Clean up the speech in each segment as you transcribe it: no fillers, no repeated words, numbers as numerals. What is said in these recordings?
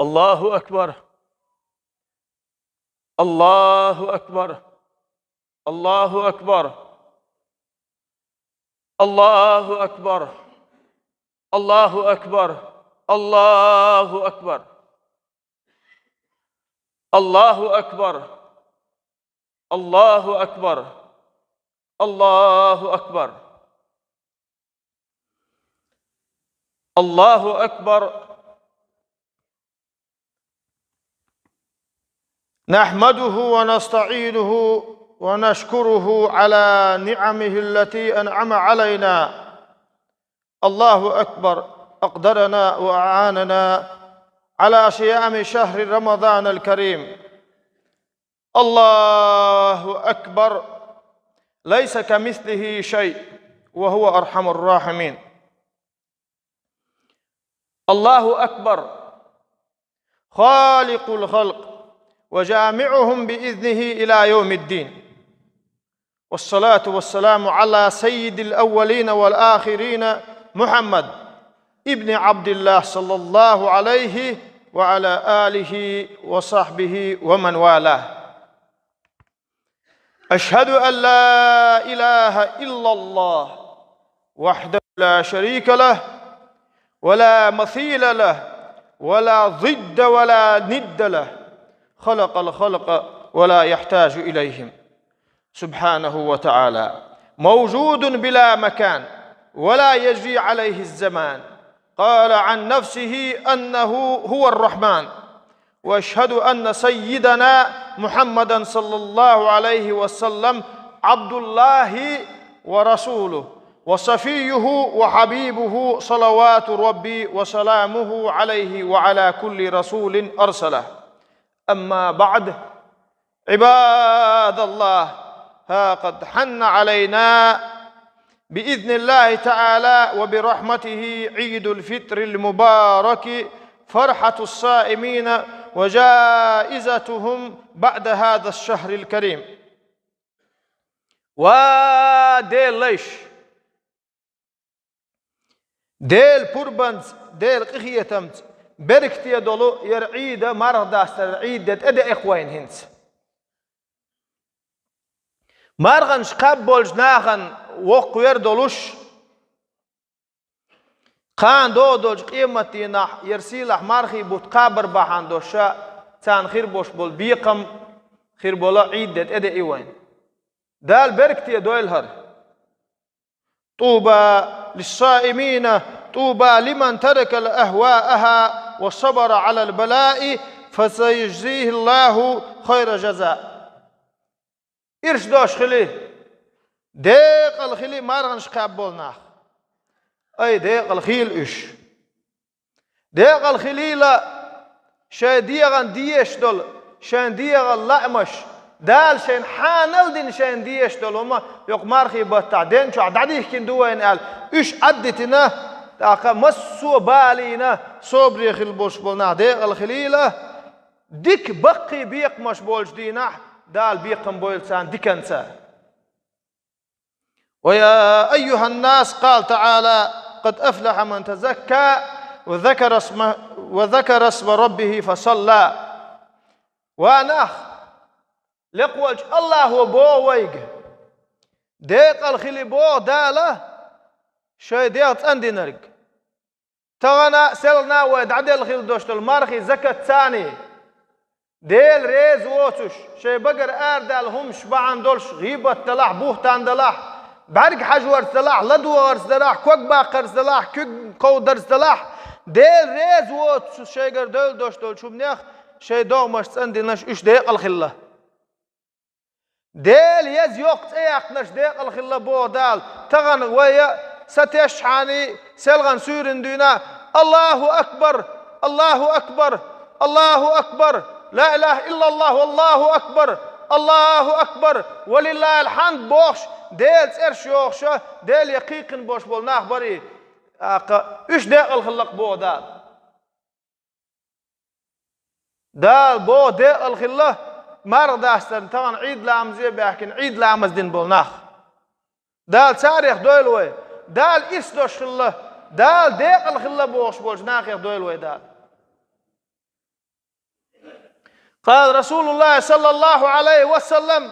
الله أكبر الله أكبر الله أكبر الله أكبر الله أكبر الله أكبر الله أكبر الله أكبر الله أكبر الله أكبر. نحمده ونستعينه ونشكره على نعمه التي أنعم علينا. الله أكبر أقدرنا وأعاننا على صيام شهر رمضان الكريم. الله أكبر ليس كمثله شيء وهو أرحم الراحمين. الله أكبر خالق الخلق وجامعهم بإذنه إلى يوم الدين. والصلاة والسلام على سيد الأولين والآخرين محمد ابن عبد الله صلى الله عليه وعلى آله وصحبه ومن والاه. أشهد أن لا إله إلا الله وحده لا شريك له ولا مثيل له ولا ضد ولا ند له، خلق الخلق ولا يحتاج إليهم سبحانه وتعالى، موجود بلا مكان ولا يجري عليه الزمان. قال عن نفسه أنه هو الرحمن. وأشهد أن سيدنا محمدًا صلى الله عليه وسلم عبد الله ورسوله وصفيه وحبيبه، صلوات ربي وسلامه عليه وعلى كل رسول أرسله. أما بعد، عباد الله، ها قد حن علينا بإذن الله تعالى وبرحمته عيد الفطر المبارك، فرحة الصائمين وجائزتهم بعد هذا الشهر الكريم. وديل ليش ديل بوربانز ديل قخيتمت بركتي دولو يرعيد مرداستر عيدت أدى إخوين هنس مارغنش قبولج ناغن وقوير دولوش قان دولج قيمتي نح يرسيلح مارخي بوتقابر بحان دوشا تان خير بوش بول بيقم خير بولا عيدت أدى إيوين دال بركتي دويلهر. طوبى للصائمين، طوبى لمن ترك الأهواءها وصبر على البلاء فسيجزيه الله خير جزاء. إرش دوش خلي ديق الخلي مارغنش قابلناه أي ديق الخيل إش ديق الخلي لا شاي ديغن ديش دول شان ديغن لأمش دال شين حانل دين شين ديش دول هما يوق مارخي بتعدين شو عدديه كندوين قال إش عدتنا تاقا مسو بالينا صبري خل بوش بولنا ديق الخليلة ديك بقي بيق مش بولش دينا دال بيقم بولسان ديكنسا. ويا أيها الناس، قال تعالى: قد أفلح من تزكى وذكر اسم ربه فصلى. واناخ لقوج الله بو ويق ديق الخلي بو داله شي ديق عندي نرق تغنى سلنا ودعدي الخيل دوشت المارخي زكاة ثاني ديل ريز ووتش شي بقر دال هم شبعان دولش غيبة تلاح بوهتان دلاح بعرق حجور سلاح لدوغر سلاح كوك باقر سلاح كوك قودر سلاح ديل ريز ووتش شي قر دول دوشت دول شو منيخ شي دوغ مش عندي نش إيش ديق الخلة ديل يز يوقت ايق نش ديق الخلة بو دال تغن ويا ستشحاني سلغن سورن دينا الله أكبر الله أكبر الله أكبر لا إله إلا الله والله أكبر الله أكبر ولله الحمد بوش ديل سيرش يوخشة ديل يقيقن بوش بولناخ بري إيش ديق الخلق بو دال بو ديق الخلة مرداستن طبعا عيد لامزي بيحكين عيد لامز دين بولناخ دال تاريخ دويلوي دال إيش دوش خلة دال ديق الخلة بوش بولش ناخ دويلوي دال قال رسول الله صلى الله عليه وسلم: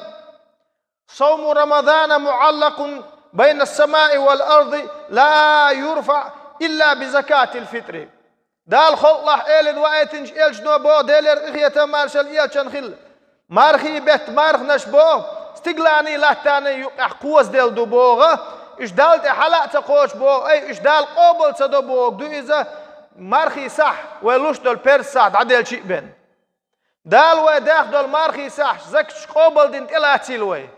صوم رمضان معلق بين السماء والأرض لا يرفع إلا بزكاة الفطر. دال خلق إلن وآيتنج إلش نوبو ديلر إخية مارشل إلشان خل مارخي بيت مارخ نشبو استقلاني لاتاني يقع قوز ديل دو بوغا إش دالت حلق تقوش بو أي إش دال قوبل تدو بوغ دو إذا مارخي صح ويلوش دول بيرس سعد عديل شيء بين دال ويداخ دول مارخي صح زكش قوبل دين إلاتي لوي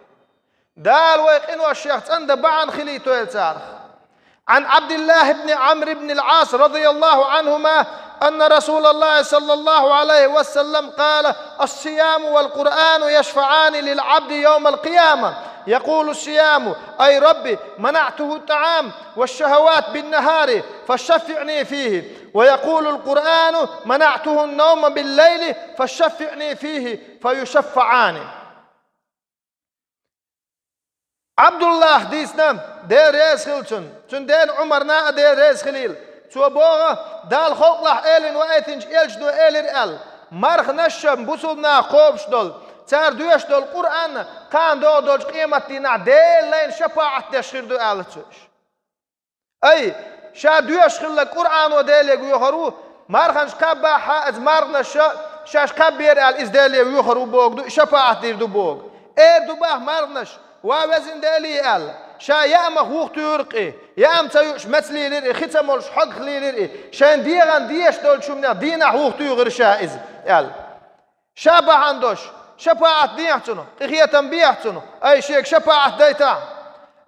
دال ويقنوا الشيخ عند بعن خليتو يلتارخ. عن عبد الله بن عمرو بن العاص رضي الله عنهما أن رسول الله صلى الله عليه وسلم قال: الصيام والقرآن يشفعان للعبد يوم القيامة. يقول الصيام: أي ربي منعته الطعام والشهوات بالنهار فشفعني فيه. ويقول القرآن: منعته النوم بالليل فشفعني فيه. فيشفعان. عبد الله ديسنا دير ريس خلتن دين عمرنا دير ريس خليل تو بوغا دال خلق إلين وآيتنج إلش دو إلير إل مرخ نشم بسولنا قوبش دول تار دوش دول قرآن كان دولش قيمة دينا ديل لين شفاعة تشخير دو إلتش أي شا دوش خلق قرآن وديل يخرو مرخنش قبا حائز مرخنا شاش قبير إل إز ديل يخرو بوغ دو شفاعة دير دو بوغ إير دو باه مرخنش ووزن دالي ال شا يأمخ وقت يرقي يأم تيوش مثلي لرقي ختمولش حق خلي لرقي شان ديغان ديش دول شو منا دينا وقت يغير شائز ال شابه عندوش شفاعة ديحتنو إخية بيحتنو أي شيك شفاعة ديتا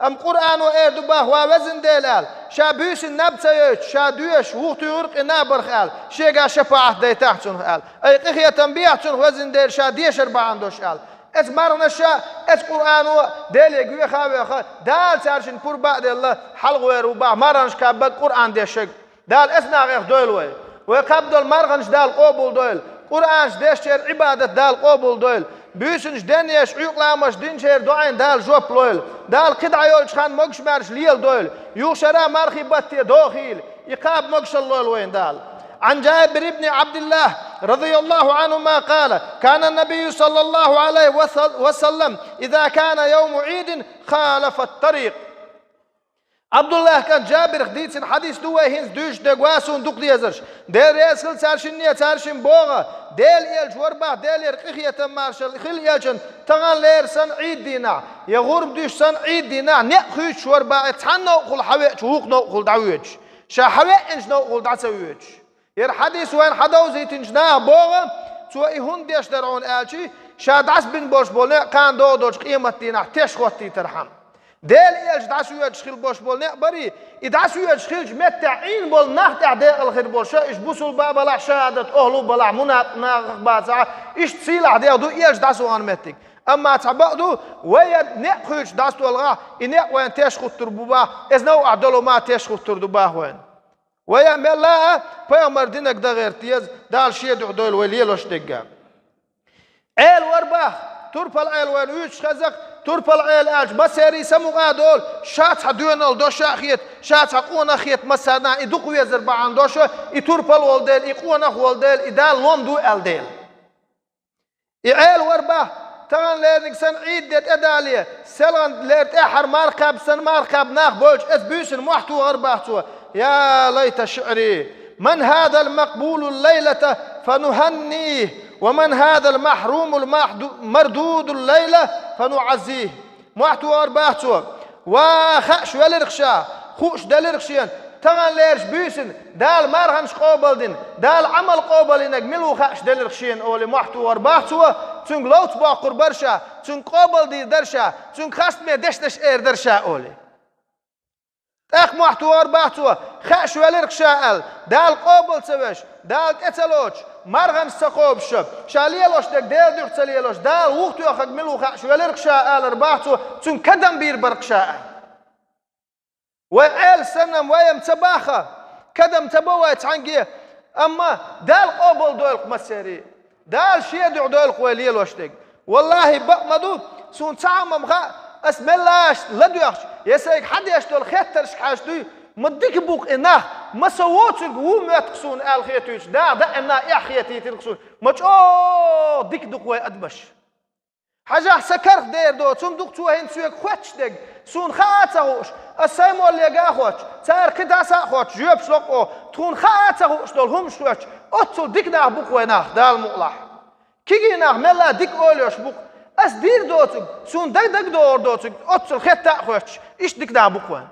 أم قرآن وإير دباه ووزن دال ال شا بيش النب تيوش شا دوش وقت يرقي نابرخ ال شيكا شفاعة ديتاحتنو ال أي إخية بيحتنو وزن دال شا ديش أربع عندوش ال اس مرنشا اس قرآن دل يجوي خاوي دال سارشن بور بعد الله حلق ويروبا مرنش كاب قرآن ديشك دال اسنا غير دويل وي ويقبل مرنش دال قبول دويل قرآن ديشر عبادة دال قبول دويل بيسنش دنيش عيق لامش دينشر دعين دال جوب لويل دال قدع يولش خان مقش مارش ليل دويل يوشرا مرخي بطي دوخيل يقاب مقش اللويل وين دال. عن جابر بن عبد الله رضي الله عنهما قال: كان النبي صلى الله عليه وسلم إذا كان يوم عيد خالف الطريق. عبد الله كان جابر خديت حديث دوه هنز دوش دقواسون دوق ديزرش دير يسخل سارشنية سارشن بوغا ديل يلج وربا ديل يرقخية مارشل خل يلجن تغان لير سن عيد دينا يغرب دوش سن عيد دينا نأخيش وربا اتحن نوقل حويج ووق نوقل دعويج شا حويج نوقل دعويج ير حديث وين حدوزي تنجناه بوغا تو إيهون ديش درعون آلشي شاد عسبن بوش بولنا كان دودوش قيمة دينا تيش خوتي ترحم ديل إيش دعسو يجخل بوش بولنا بري إدعسو يجخلش متعين بول نهتع ديق الخير بول شا إش بوصل بابلا شهادة أهلو بلا مناق باسعة إش تسيلع ديق دو إيش دعسو عن متك أما تعبقدو ويد نقخيش دعسو الغا إنيق وين تيش خود تربوبا إذ نو أعدلو ما تيش خود تربوبا وين ويعمل لا فيامر دينك ده غير تيز دال شيء دول وليلوش دقة عيل ورباه تربل عيل وين ويش خزق تربل عيل أج بسيري سموغا دول شات حدوين الدوش أخيت شات حقونا خيت مسانا يدق ويزر بعن دوش يتربل والديل يقونا والديل يدال لون دو الديل عيل ورباه تغن ليرنك سن عيد ديت أدالية سلغن ليرت أحر ماركب سن ماركب ناخ بوش أثبيش المحتو غرباحتو يا ليت شعري من هذا المقبول الليلة فنهنيه ومن هذا المحروم المردود الليلة فنعزيه محتو غرباحتو وخش ولرخشا خوش دلرخشين تغن ليرش بيسن دال مرهنش قوبل دين دال عمل قوبل إنك ملو خش دلرخشين أولي محتو غرباحتو تون لوت باقر برشا تون قوبل دي درشا تون خاست دشتش اير درشا أولي اخ محتو غرباحتو خش ولرخشا دال قوبل سوش دال كتلوش مرغن سقوبش شاليلوش دك ديل دوخ تليلوش دال وقتو اخك ملو خش ولرخشا رباحتو تون كدم بير برقشا وعيل سنم ويم تباخة كدم تبوى تعنقيه أما دال قبل دول مسيري دال شيدع دول قواليل واشتق والله بقمدو سون تعمم خا اسم الله لدو يخش يسيك حد يشتول خيترش حاشتو مديك بوق إنه ما سووتك هو ما تقصون الخيتوش دا إنه إخيتي تقصون ما أوه ديك دقوة أدبش حاجة سكر دير دو ثم دق توهين سويك خوتش دق سون خاطروش السيمو اللي جاخوش تار كده ساخوش جيب سلقو تون خاطروش دول هم شوش أتصل ديك ناخ بقوة ناخ دال مقلح كيجي ناخ ملا ديك أوليوش بق أس دير دوتك سون دق دور دوتك أتصل خيت تاخوش إيش ديك ناخ بقوة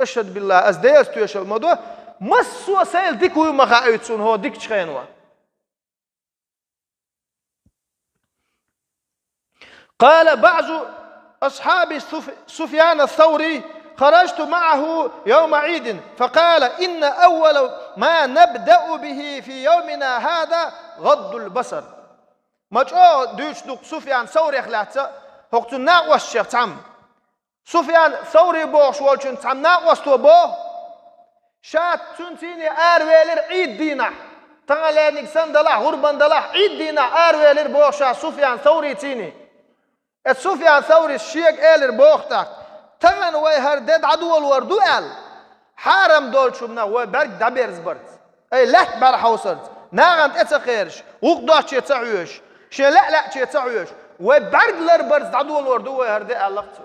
أشهد بالله أس دير تويش الموضوع مسوا سيل ديك ويوم ما خايتسون هو ديك شخينوا قال بعض أصحاب سفيان الثوري خرجت معه يوم عيد فقال إن أول ما نبدأ به في يومنا هذا غض البصر مجأو دوش دوك سفيان ثوري خلاتا هقتو ناقوش الشيخ تعم سفيان ثوري بوش والشن تعم ناقوش تو بوه شات تنتيني آرويلر عيد دينا تغلانيك سندلاح غربان دلاح عيد دينا آرويلر بوشا سفيان ثوري تيني سفيان ثوري الشيخ إيلر بوختك تغن ويهردد عدو الوردو قال حارم دول شبنا وبرق دبيرز برد أي لحت بار حوصرت ناغن اتخيرش وقضاش تيتعوش شي لا تيتعوش وبرق لربرز عدو الوردو ويهردد قال لقتو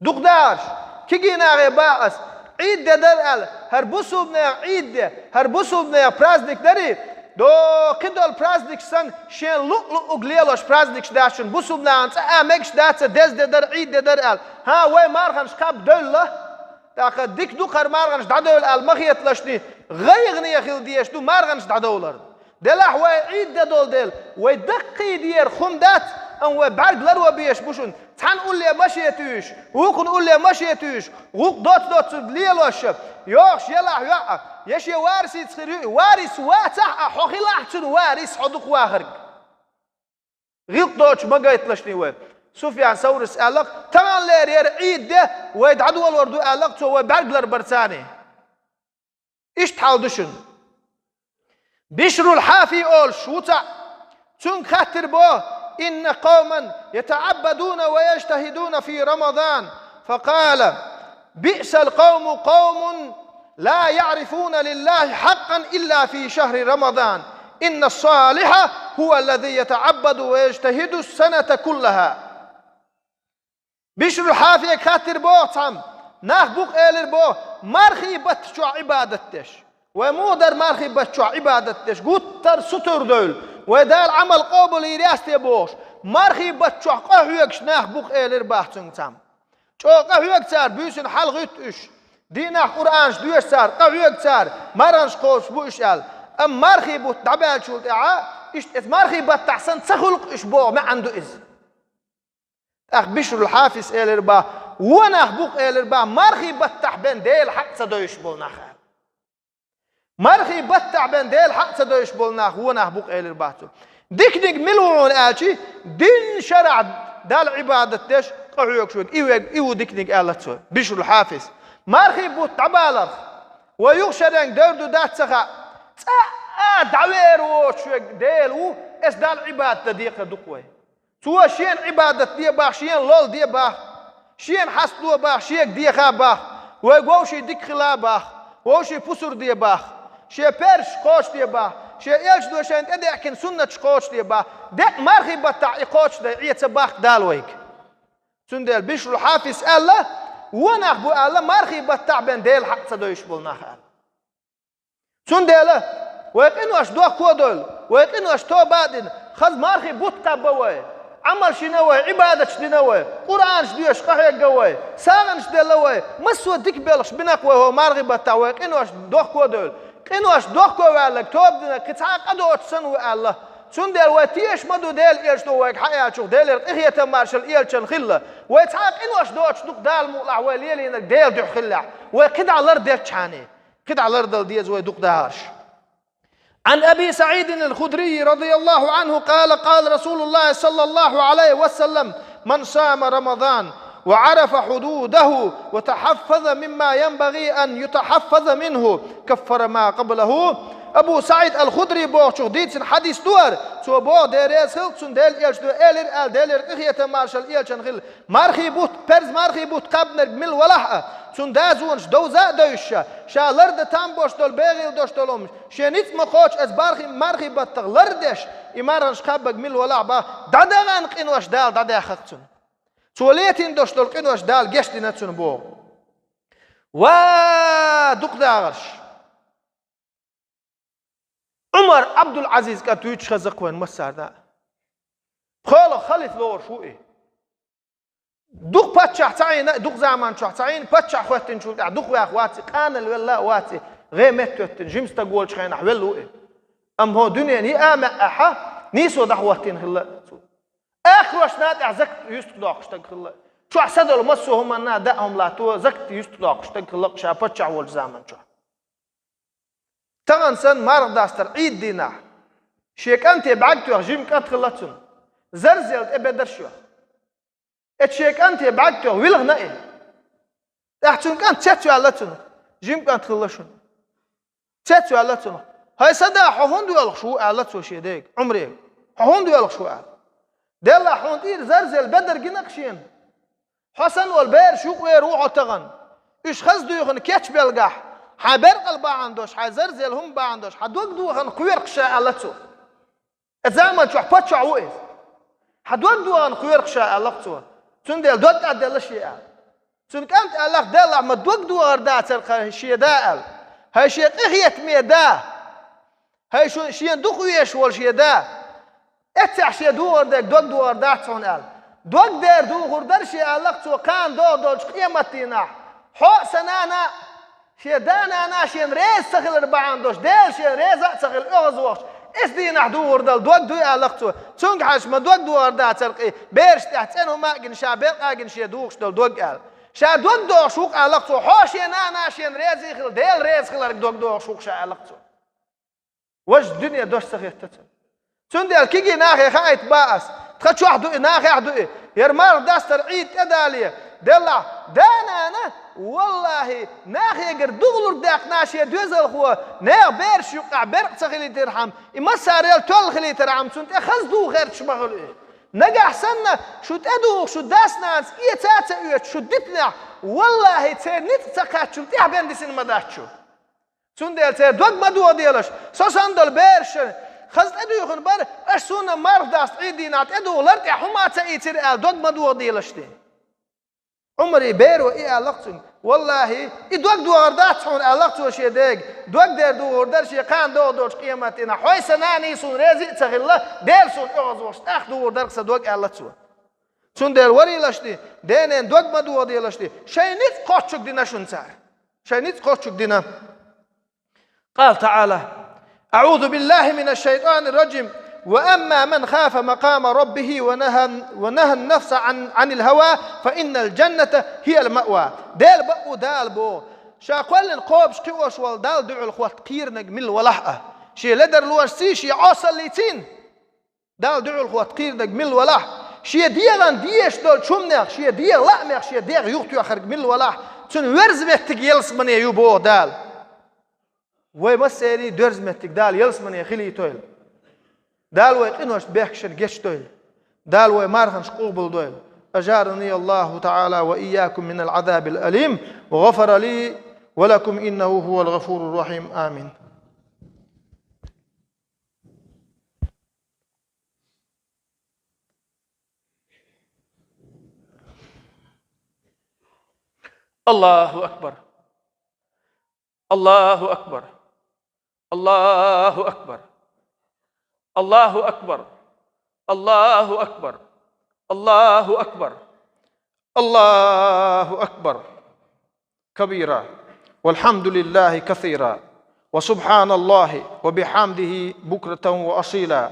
دوق دارش كيجي ناغي باقس عيد در قال هربسو بنا عيد هربسو بنا برازنك داري دو كدول برازنك سن شين لق قليلوش برازنك داشن بسو بنا انت امكش داتس دز در عيد در قال ها وي مارغنش كاب دولة تاخ ديك دو قر مارغنش دادول قال مخيت لشني غيغني يا خيل ديش دو مارغنش دادولر دلاح وي عيد دول ديل وي دقي دير خمدات ان وي بعد لرو بيش بوشن تان قول لي مشيتوش وكن قول لي مشيتوش وق دوت ليلوش يوش يلا يشي وارث تخري وارث واتح اخي لاحتن وارث حدق واخرج غيق دوتش ما قايت لشني وين سفيان ثوري قالك تان لير عيد ده ويدعدوا الوردو قالك تو برجلر برساني ايش تحاودشن بشر الحافي اول شوتا تون خاطر بو إن قوما يتعبدون ويجتهدون في رمضان فقال بئس القوم قوم لا يعرفون لله حقا إلا في شهر رمضان إن الصالح هو الذي يتعبد ويجتهد السنة كلها بشر الحافي خاطر بو تام ناخ بوق إيلر بو مرخي بتشو عبادتش ومودر مرخي بتشو عبادتش قطر ستر دول ودال عمل قابل يرياستي بوش مرخي بتشو قهويكش ناخ بوق إيلر باحتن تام شو قهويك تار بيسن حال غيتش دينا قرآنش دويش تار قهويك تار مرنش قوس بوش قال أم مرخي بوت دعبال شو تعا إش مرخي بتحسن تخلق إش بو ما عنده إز أخ بشر الحافظ إيلر با وناخ بوق إيلر با مرخي بتح بين ديل حق تدويش بولناخ مرخي بتع بين ديل حق تدويش بولناخ وناخ بوق إيلر باتو ديك ملوون آتي دين شرع دال عبادة تش قهويك شوك إيو ديك قالت بشر الحافظ مرخي بوت عبالر ويغشرين دردو دات سخا دعوير وشوك ديل اس دال عبادة ديك دقوي تو شين عبادة دي باخ شين لول دي باخ شين حسدو باخ شيك دي خا باخ ويقوشي ديك خلا باخ ووشي بسر دي باخ شي بيرش قوش دي باخ شي إيش دو شين ادي اكن سنة قوش دي باخ ديك مرخي بتاع قوش دي عيت باخ دالويك سندل بشر الحافظ الله وناخ بو الله مرخي بتاع بين ديل حق تدويش بولناخ سندل ويقينو اش دو كودول ويقينو اش تو بعدين خذ مرخي بوت قبوي عمل شنوي عبادة شنوي قرآن شديش قهية قوي ساغن شدلوي مسوا ديك بلش بناقوي هو مرغي بتاوي قينو اش دوخ كودول قينو اش دوخ كودول توب دينا كتاق ادوت سنوي الله سندل وتيش مدو ديل ايش دوك حياة شوخ ديل اخية تمارشل ايلشن خلة ويتحاق قينو اش دوت شدوك دال مقلع ويليلي انك ديل دوح خلع وكد على الارض ديل تشاني كد على الارض ديز ويدوك دهاش عن أبي سعيد الخدري رضي الله عنه قال قال رسول الله صلى الله عليه وسلم من صام رمضان وعرف حدوده وتحفظ مما ينبغي أن يتحفظ منه كفر ما قبله أبو سعيد الخدري بو شو ديتسن حديث دور شو بو ديريس خلصن ديل إيش دو إلير آل ديلير إخية مارشال إيشان خل مارخي بوت برز مارخي بوت قبنر مل ولحة شون دازونش دوزا دوشة شا لرد تام بوش دول بيغيل دوش دولومش شنيت مخوش از بارخي مارخي بطغ لردش إمارنش قبق مل ولح با دادغان قنوش دال دادا خقتن شوليتين دوش دول قنوش دال جشتي نتسن بو ودق داغرش عمر عبد العزيز كاتويتش خزق وين مسار دا خاله خليت لور شو ايه دق باتشح تعين دق زمان شح تعين باتشح خوتين شو دق يا اخواتي قانل ولا واتي غيمت جيمس تقول شخين حولو ايه ام هو دنيا ني اما احا نيسو دحوتين خلا اخر واش ناد اعزك يستداق اشتق خلا شو حسدوا مسو هم انا داهم لا تو زكت يستداق اشتق خلا شا باتشح ول زمان شو تغنسن مارغ داستر عيد دينا شيك انت بعدتو جيم كات خلاتون زرزلت ابدر شو اتشيك انت بعدتو ويلغنا ايه تحتون كان تشاتو علاتون جيم كات خلاشون تشاتو علاتون هاي صدا حوندو يلغ شو علاتو شي ديك عمري حوندو يلغ شو ديلا حوندير زرزل بدر جنقشين حسن والبير شو ويروحو تغن ايش خزدو يغن كيتش بلقاح حبرق البا عندوش حزرزل هم با عندوش حدوقدو هن قوير قشاء لتو اتزامن شو حبات شعوئز حدوقدو هن قوير قشاء لتو تون ديل دوت عدل شيء تون كانت الله دل ما دوقدو غردات الشيء دال هاي شيء قهيت ميدا هاي شو شيء دقويش ولا شيء دا اتع شيء دو غردك دوقدو غردات تون ال دوق دير دو غردر شيء لتو كان دو قيمتنا حو سنانا شيدان أنا شين ريز سخل ربعان دوش ديل شين ريز سخل أغزوش إسدي نحدو وردال دوق دوي علاقتو تونج حاش ما دوق دو وردا ترقي بيرش تحتين هما أجن شابير أجن شيدوش دول دوق قال شا دوق دو شوق علاقتو حوش أنا شين ريز يخل ديل ريز خلارك دوق دو شوق شا علاقتو وش الدنيا دوش سخير تتن تون ديل كيجي ناخي خايت باس تخد شو حدو ناخي حدو يرمار داستر عيد أدالية دلا دانا أنا والله ناخي يقر دغلر داق ناشي دوزل خو نا بيرش يقع برق تخلي ترحم إما ساريل تول خلي ترحم سنت أخذ دو غير تشمغل إيه نجح سنة شو تأدو شو داس ناس إيه تاتا شو دتنا والله تنيت تقات شو تحبين دسين مداشو سندل تر دوق مدو ديالش سوساندل بيرش خذ أدو يخن بار أشسونا مرض داس عيدينات أدو لرت حما تأيتر دوق مدو ديالش دي عمري بيرو إيه علاقتن والله إدوق دو غردات حون علاقتو شي ديك دوق دير دو غردر شي قان دو دوش قيمتنا حوي سناني سون ريزي تغلا دير سون اغزوش تاخ دو غردر قصة دوق علاقتو سون دير وري لشتي دينين دوق ما دو ودي لشتي شاينيت قوتشك دينا شون سار شاينيت قوتشك دينا قال تعالى أعوذ بالله من الشيطان الرجيم وأما من خاف مقام ربه ونهى النفس عن الهوى فإن الجنة هي المأوى دال بقو دال بو شاقوال قوبش قوش والدال دعو الخوات قيرنق من الولحة شي لدر لوش سيشي عاصل ليتين دال دعو الخوات قيرنق من الولح شي ديغان ديش دول شمنيخ شي ديغ لأميخ شي ديغ يغتو يخرق من الولح تون ورزمتك يلسمني يوبو دال ويمسيني درزمتك دال يلسمني خلي تويل دال ويقنوش بيحشر جيش دويل دال ويمارخنش قوبل دويل أجارني الله تعالى وإياكم من العذاب الأليم وغفر لي ولكم إنه هو الغفور الرحيم آمين الله أكبر الله أكبر الله أكبر الله أكبر الله أكبر الله أكبر الله أكبر كبيرا والحمد لله كثيرا وسبحان الله وبحمده بكرة وأصيلا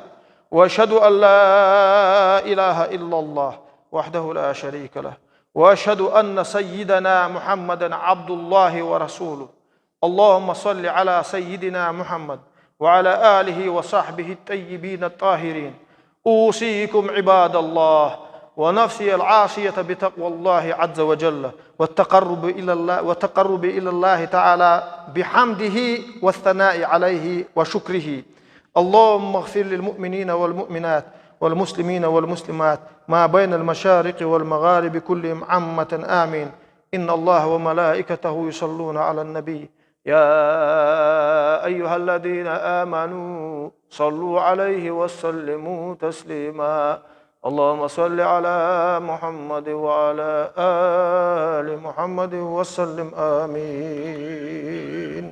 وأشهد أن لا إله إلا الله وحده لا شريك له وأشهد أن سيدنا محمدا عبد الله ورسوله اللهم صل على سيدنا محمد وعلى آله وصحبه الطيبين الطاهرين أوصيكم عباد الله ونفسي العاصية بتقوى الله عز وجل والتقرب إلى الله تعالى بحمده والثناء عليه وشكره. اللهم اغفر للمؤمنين والمؤمنات والمسلمين والمسلمات ما بين المشارق والمغارب كلهم عامة آمين. إن الله وملائكته يصلون على النبي يا أيها الذين آمنوا صلوا عليه وسلموا تسليما. اللهم صل على محمد وعلى آل محمد وسلم آمين.